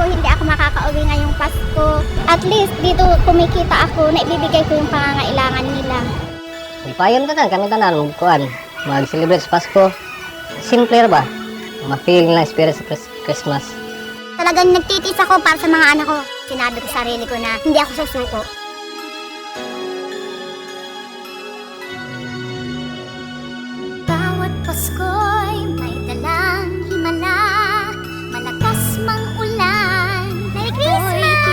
ko hindi ako makakauwi ngayong Pasko. At least dito kumikita ako na ibibigay ko yung pangangailangan nila. Ipayon ka kami tanan kuan mag-celebrate sa Pasko. Simple ba? Ma-feeling lang spirit sa Christmas. Talagang nagtitis ako para sa mga anak ko. Sinabi ko sa sarili ko na hindi ako susuko. Bawat Pasko'y may dalang himala, malakas mang ulan. Merry Christmas!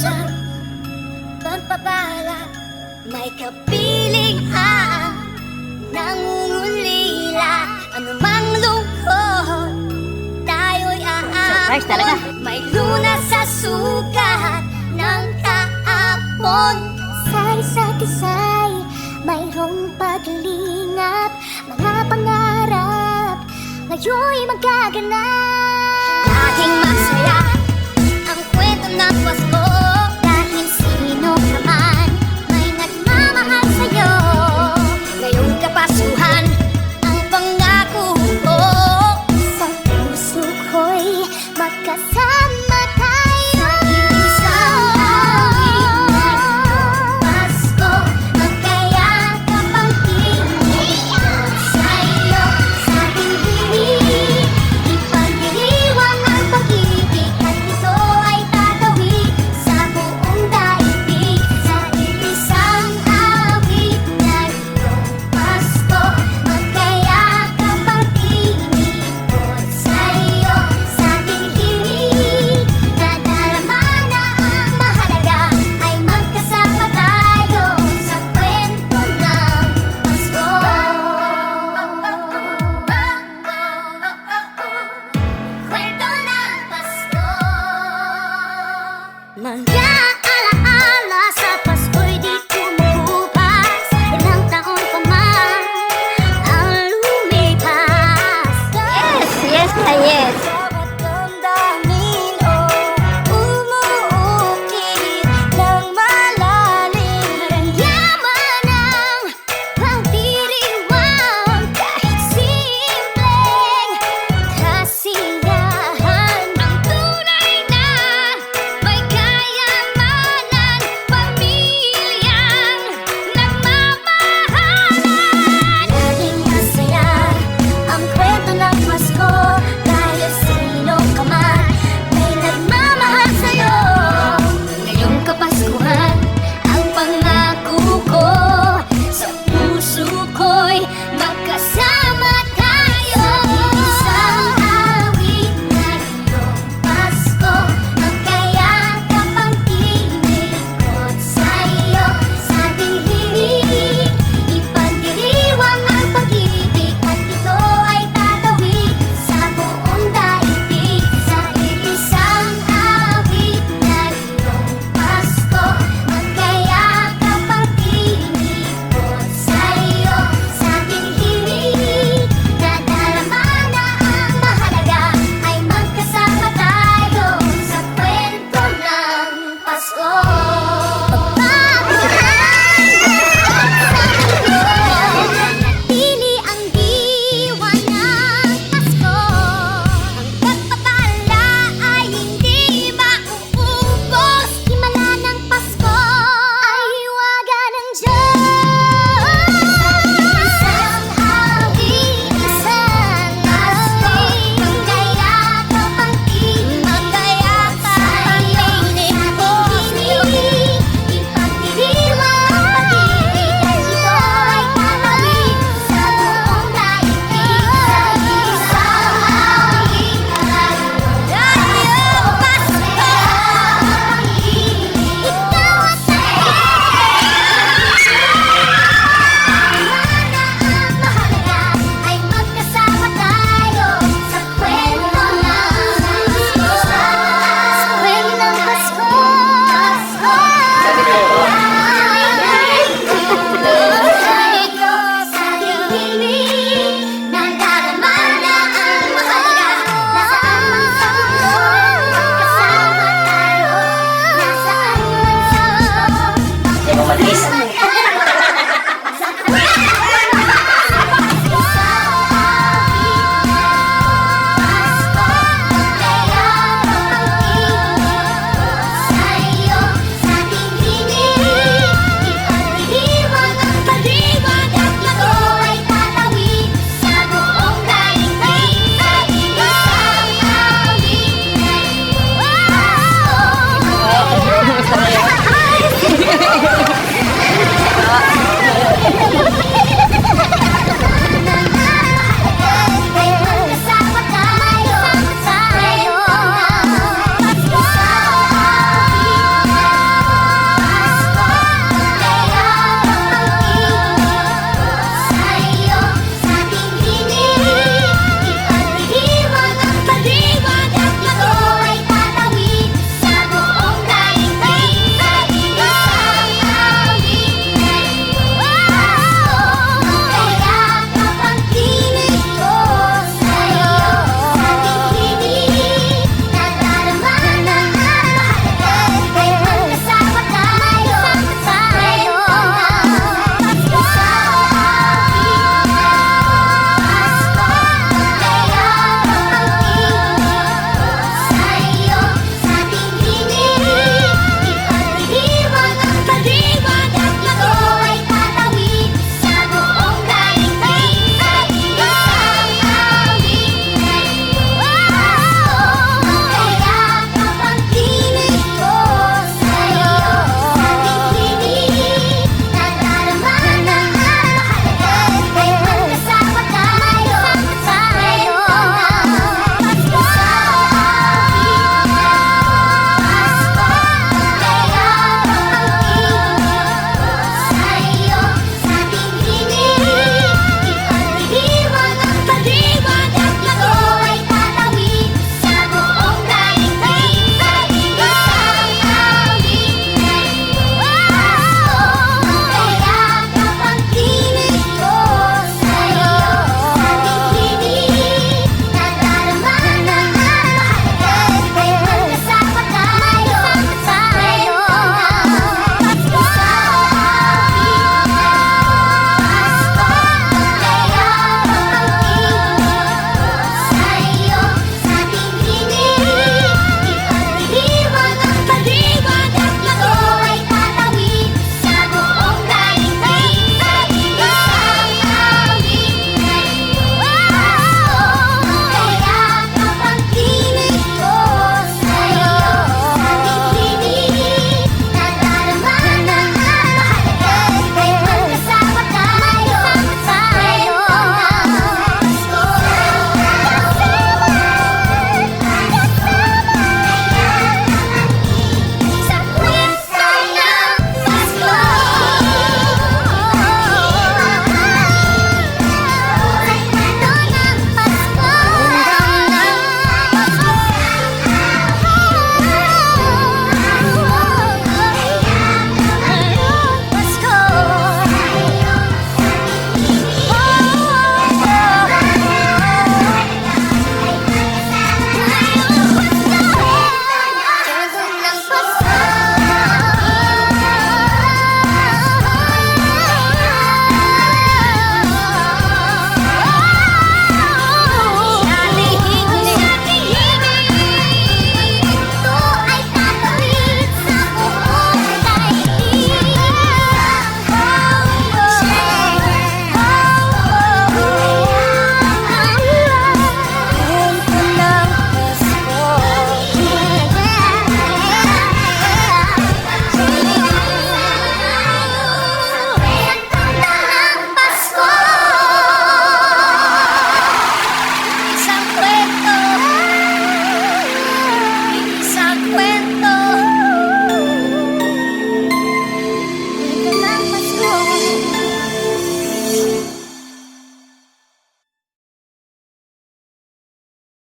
Sa pagpapala, may kapiling ang nangungulila. Anumang lungkot, tayo'y Surprise talaga. may lunas sa sukat ng kahapon. Sa isa't isa'y mayroong paglingap, mga pangarap ngayon'y magaganap. Laging masaya ang kwento ng Pasko, dahil sino ka man may nagmamahal sa'yo. Ngayong kapasuhan